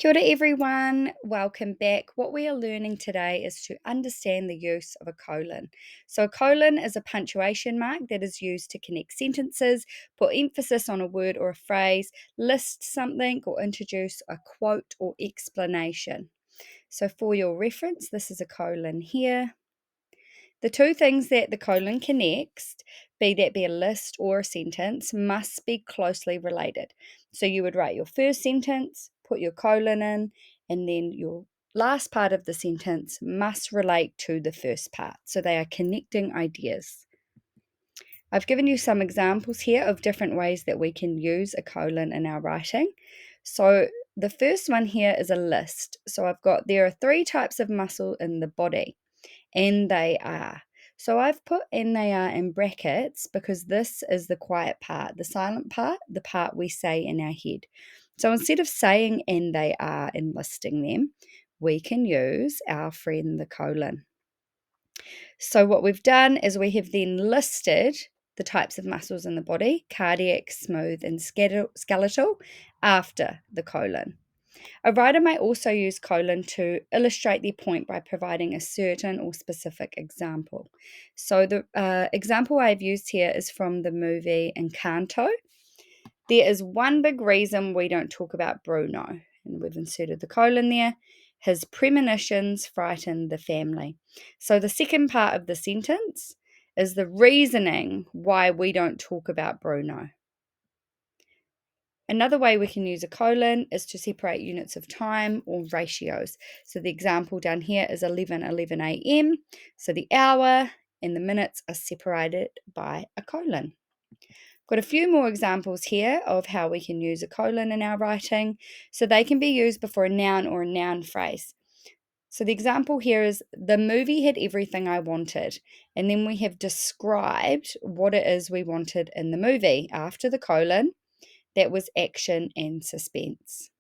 Kia ora everyone, welcome back. What we are learning today is to understand the use of a colon. So a colon is a punctuation mark that is used to connect sentences, put emphasis on a word or a phrase, list something, or introduce a quote or explanation. So for your reference, this is a colon here. The two things that the colon connects, be that be a list or a sentence, must be closely related. So you would write your first sentence, put your colon in, and then your last part of the sentence must relate to the first part. So they are connecting ideas. I've given you some examples here of different ways that we can use a colon in our writing. So the first one here is a list. So there are 3 types of muscle in the body. And they are. So I've put and they are in brackets because this is the quiet part, the silent part, the part we say in our head. So instead of saying and they are and listing them, we can use our friend the colon. So what we've done is we have then listed the types of muscles in the body, cardiac, smooth, and skeletal, after the colon. A writer may also use colon to illustrate their point by providing a certain or specific example. So the example I've used here is from the movie Encanto. There is one big reason we don't talk about Bruno, and we've inserted the colon there. His premonitions frighten the family. So the second part of the sentence is the reasoning why we don't talk about Bruno. Another way we can use a colon is to separate units of time or ratios. So the example down here is 11:11 a.m. So the hour and the minutes are separated by a colon. Got a few more examples here of how we can use a colon in our writing. So they can be used before a noun or a noun phrase. So the example here is the movie had everything I wanted. And then we have described what it is we wanted in the movie. After the colon, that was action and suspense.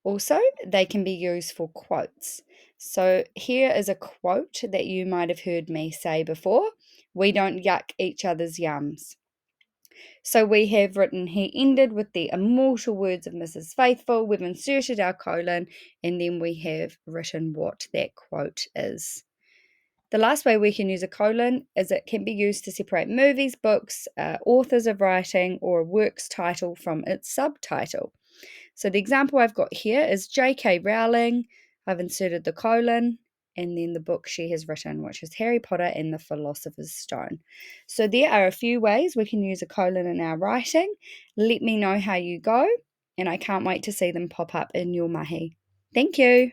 Also, they can be used for quotes. So here is a quote that you might have heard me say before. We don't yuck each other's yums. So we have written, he ended with the immortal words of Mrs. Faithful. We've inserted our colon, and then we have written what that quote is. The last way we can use a colon is it can be used to separate movies, books, authors of writing, or a work's title from its subtitle. So the example I've got here is J.K. Rowling. I've inserted the colon and then the book she has written, which is Harry Potter and the Philosopher's Stone. So there are a few ways we can use a colon in our writing. Let me know how you go, and I can't wait to see them pop up in your mahi. Thank you.